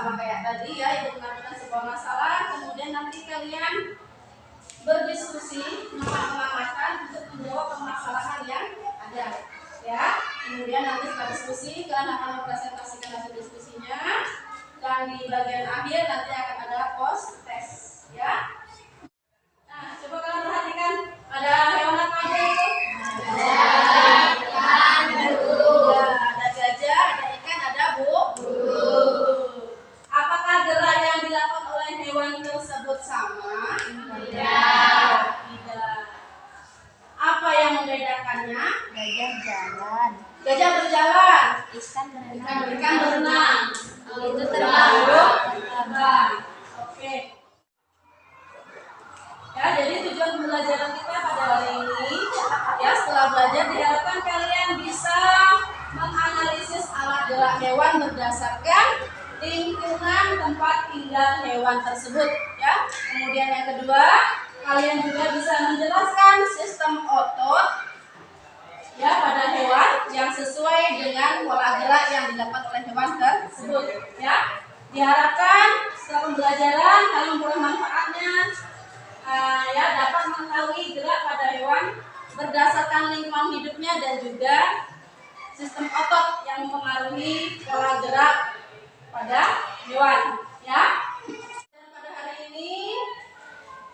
sama kayak tadi ya, itu mengajukan sebuah masalah, kemudian nanti kalian berdiskusi, mengamatan untuk menjawab permasalahan yang ada ya. Kemudian nanti setelah diskusi kalian akan mempresentasikan hasil diskusinya, dan di bagian akhir nanti akan ada post test ya. Nah, coba kalian perhatikan, ada hewan apa aja itu? Ada gajah, ada ikan, ada burung. Apakah gerak yang dilakukan oleh hewan tersebut sama? Tidak. Apa yang membedakannya? Gajah jalan, Gajah berjalan, ikan berenang, itu terbang. Oke. Ya, jadi tujuan pembelajaran kita pada hari ini ya, setelah belajar diharapkan kalian bisa menganalisis alat gerak hewan berdasarkan lingkungan tempat tinggal hewan tersebut ya. Kemudian yang kedua, kalian juga bisa menjelaskan sistem otot ya pada hewan yang sesuai dengan pola gerak yang didapat oleh hewan tersebut ya. Diharapkan setelah pembelajaran kalian memperoleh manfaatnya ya, dapat mengetahui gerak pada hewan berdasarkan lingkungan hidupnya dan juga sistem otot yang mempengaruhi pola gerak pada hewan ya. Dan pada hari ini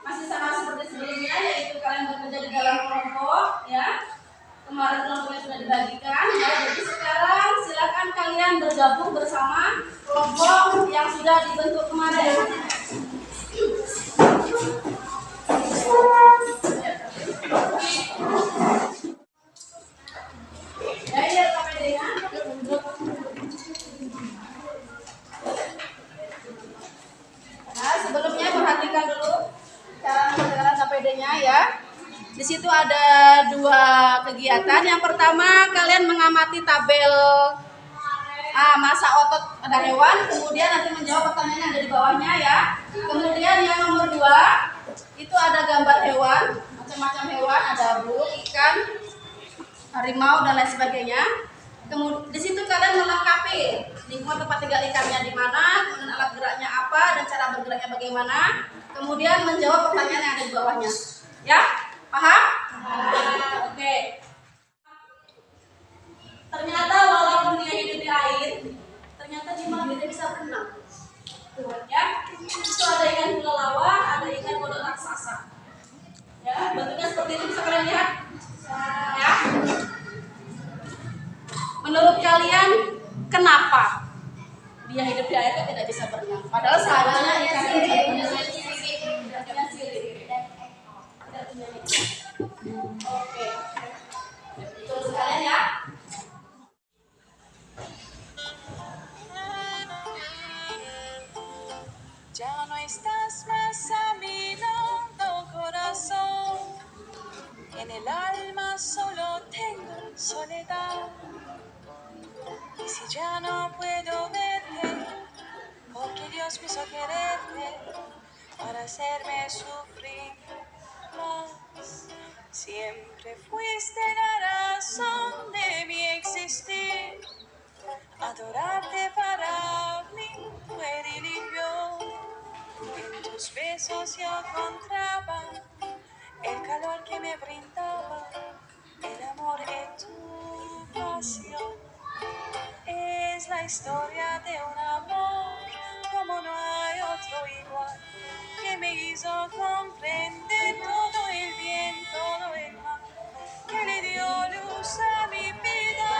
masih sama seperti sebelumnya, yaitu kalian bekerja di dalam kelompok ya. Kemarin kelompoknya sudah dibagikan ya, jadi sekarang silakan kalian bergabung bersama kelompok yang sudah dibentuk kemarin. Ya, ini KPD-nya. Nah, sebelumnya perhatikan dulu cara mengerjakan KPD-nya ya. Di situ ada dua kegiatan. Yang pertama, kalian mengamati tabel masa otot pada hewan, kemudian nanti menjawab pertanyaan yang ada di bawahnya ya. Kemudian yang nomor 2 itu ada gambar hewan, macam-macam hewan, ada burung, ikan, harimau dan lain sebagainya. Kemudian di situ kalian melengkapi lingkungan tempat tinggal ikannya di mana, kemudian alat geraknya apa dan cara bergeraknya bagaimana. Kemudian menjawab pertanyaan yang ada di bawahnya. Ya, paham? Oke. Ternyata walaupun dia hidup di air, ternyata dia malah tidak bisa berenang. Ya, itu ada ikan kelelawar, ada ikan kodok raksasa. Ya, bentuknya seperti itu, bisa kalian lihat. Ya. Menurut kalian kenapa dia hidup di air kok tidak bisa berenang? Padahal seharusnya ikan ini tidak punya sirip. Oke. Terus kalian ya. Ya no estás más a mi lado, corazón. En el alma solo tengo soledad. Y si ya no puedo verte, porque Dios me hizo quererte para hacerme sufrir más. Siempre fuiste la razón de mi existir. Adorarte para mí fue delirio. En tus besos yo encontraba el calor que me brindaba, el amor y tu pasión. Es la historia de un amor como no hay otro igual, que me hizo comprender todo el bien, todo el mal, que le dio luz a mi vida.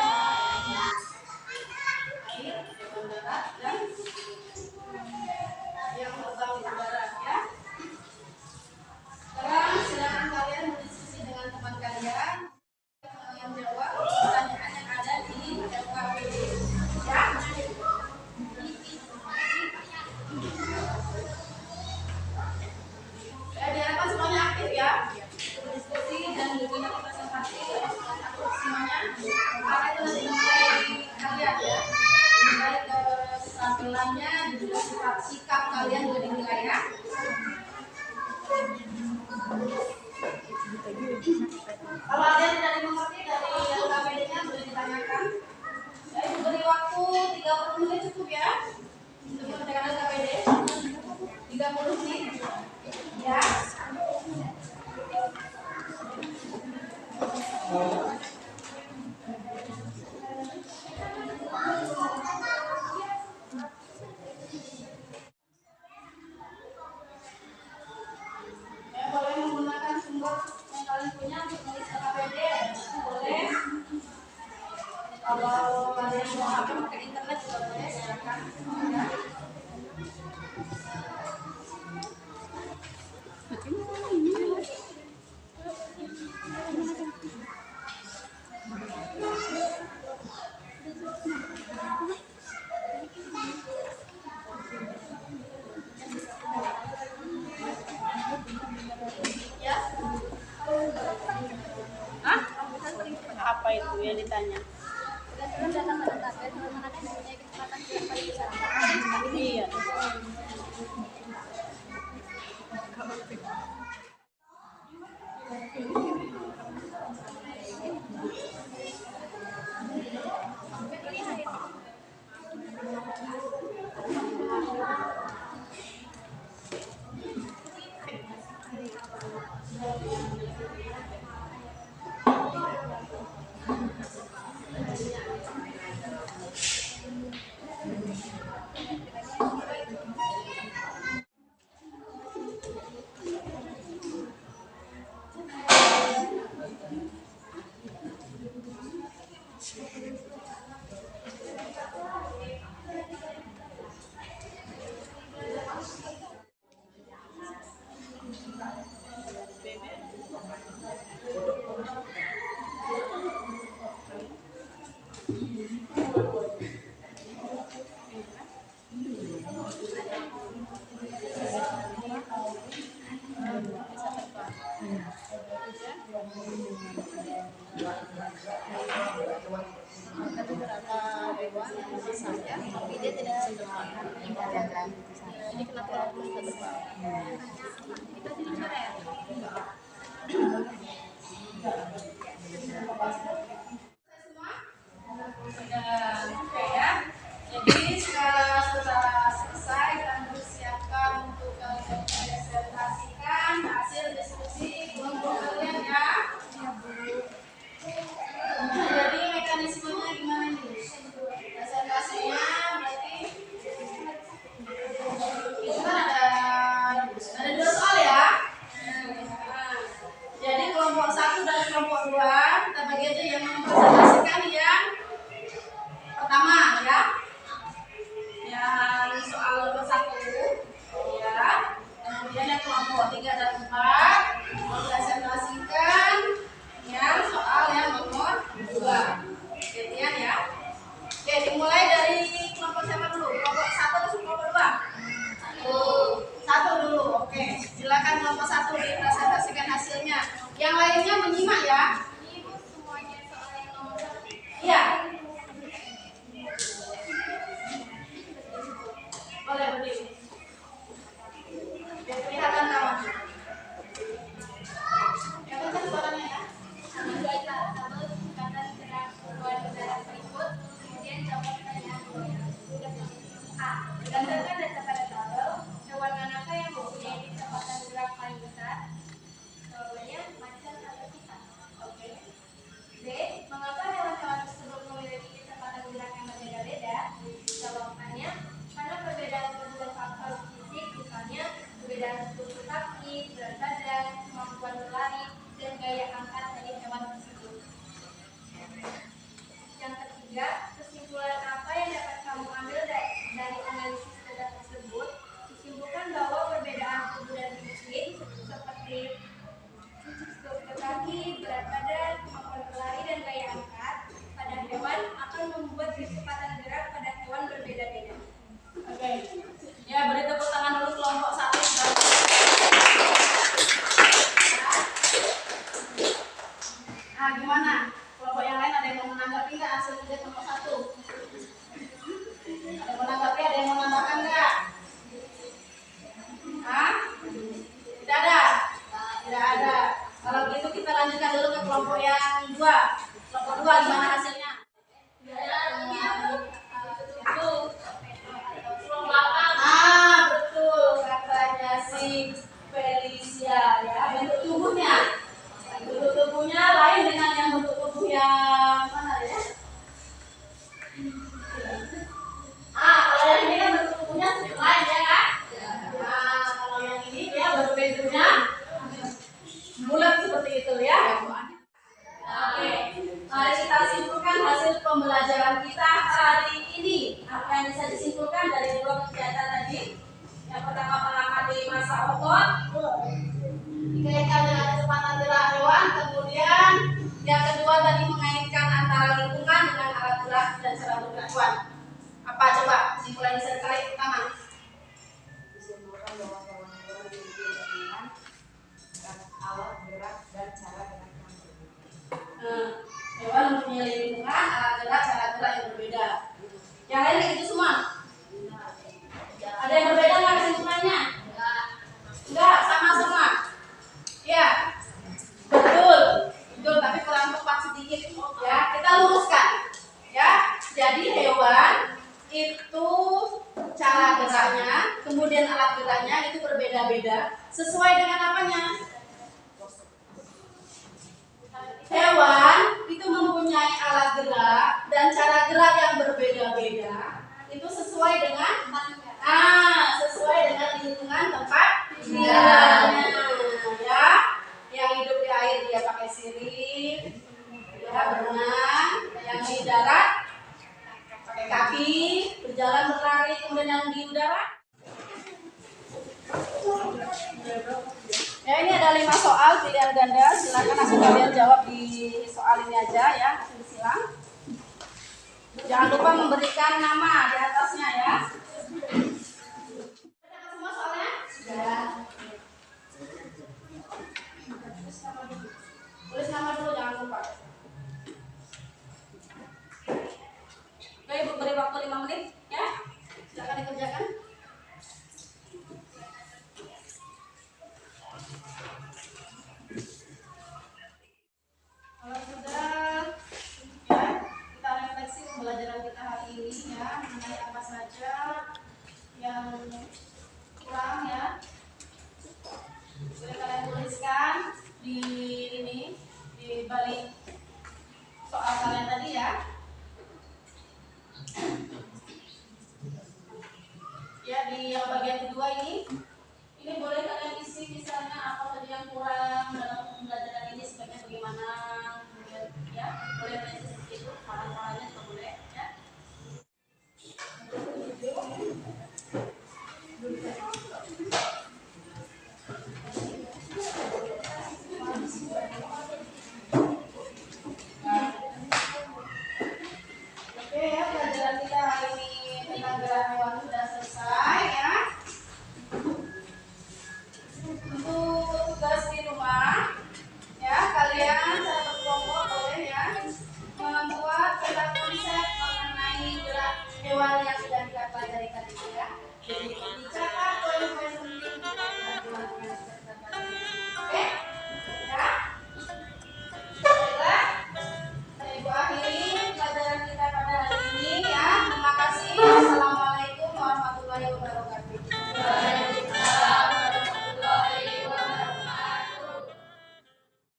Yang terbang di udara ya. Sekarang silakan kalian berdiskusi dengan teman kalian, menjawab pertanyaan yang ada di LKPD ya. Diharapkan semuanya aktif ya, berdiskusi dan juga presentasi aktif semuanya. Karena itu nanti menilai kalian ya, menilai keterampilannya dan juga sikap kalian juga dinilai ya. Kalau ada yang tidak dimengerti dari LKPD-nya boleh ditanyakan. Ya, ibu beri waktu 30 menit cukup ya untuk mengerjakan Boleh menggunakan sumber yang kalian punya untuk menulis KKPD, boleh. Kalau ada yang mau pakai internet juga boleh, silakan. Ya. Hah? Apa itu yang ditanya? Iya. Tapi dia tidak jalan. Jadi kenapa harus satu kita jadi cara ya? Oke ya. Jadi setelah selesai dan bersiapkan untuk kalian presentasikan hasil diskusi kelompok kalian ya. Jadi mekanismenya gimana nih? Presentasinya berarti itu kan ada 2 soal ya. Jadi kelompok 1 dan kelompok 2 kita bagi aja yang mempresentasikan yang pertama ya. Yang soal nomor 1 ya. Kemudian yang kelompok 3 dan 4 mempresentasikan yang soal yang nomor 2. Gantian ya. Oke, dimulai dari kelompok siapa dulu? Kelompok 1 atau kelompok 2? Satu dulu. Oke, silakan kelompok 1 dipresentasikan hasilnya. Yang lainnya menyimak ya. Ibu semuanya soal yang nomor 1. Iya. Boleh berdiri. Biar kelihatan kawan. Yang penting suaranya ya. Baiklah, lalu kata gerak keluar darah berikut, kemudian jawab pertanyaan. A. Berdasarkan data pada tabel, hewan manakah yang mempunyai kecepatan gerak paling besar? Jawabannya macan atau cita. Oke. B. Mengapa hewan-hewan tersebut memiliki kecepatan gerak yang berbeda-beda? Jawabannya karena perbedaan kedua faktor fisik, misalnya perbedaan struktur kaki, berat badan, kemampuan berlari, dan gaya angkat dari hewan tersebut. Yang ketiga, kesimpulan apa yang dapat kamu ambil dari analisis data tersebut? Disimpulkan bahwa perbedaan tubuh dan fisik seperti struktur kaki, berat badan, kemampuan berlari, dan gaya angkat pada hewan akan membuat kecepatan gerak pada hewan berbeda-beda. Oke. Ya, beri tepuk tangan dulu kelompok 1 dan nah, gimana? Kelompok yang lain ada yang mau menanggapi nggak hasil lihat nomor 1? Ada yang mau menanggapi, ada yang mau menambahkan nggak? Hah? Tidak ada? Tidak ada. Kalau begitu kita lanjutkan dulu ke kelompok yang 2. Kelompok 2 gimana hasilnya? Betul katanya si Felicia ya. Bentuk tubuhnya lain dengan yang bentuk hasil pembelajaran kita hari ini. Apa yang bisa disimpulkan dari dua kegiatan tadi? Yang pertama mengamati masa otot, dikaitkan dengan kecepatan gerak hewan. Kemudian yang kedua tadi mengaitkan antara lingkungan dengan alat gerak dan cara bergerak hewan. Apa coba kesimpulan yang bisa ditarik pertama? Disimpulkan bahwa hewan-hewan memiliki kepentingan alat gerak dan cara gerak yang berbeda. Hewan mempunyai lingkungan, alat gerak, cara gerak yang berbeda. Yang lain kayak gitu semua? Ada yang berbeda nggak kesimpulannya? Enggak, sama semua. Ya, betul, betul. Tapi kurang tepat sedikit. Ya, kita luruskan. Ya, jadi hewan itu cara geraknya, kemudian alat geraknya itu berbeda-beda sesuai dengan apanya? Hewan itu mempunyai alat gerak dan cara gerak yang berbeda-beda itu sesuai dengan sesuai dengan lingkungan tempat tinggalnya. Ya, yang hidup di air dia pakai sirip, ya berenang. Yang di darat pakai kaki, berjalan berlari. Kemudian yang di udara. Ya, ini ada 5 soal pilihan ganda. Silakan langsung kalian jawab di soal ini aja ya, hasil silang. Jangan lupa memberikan nama di atasnya ya.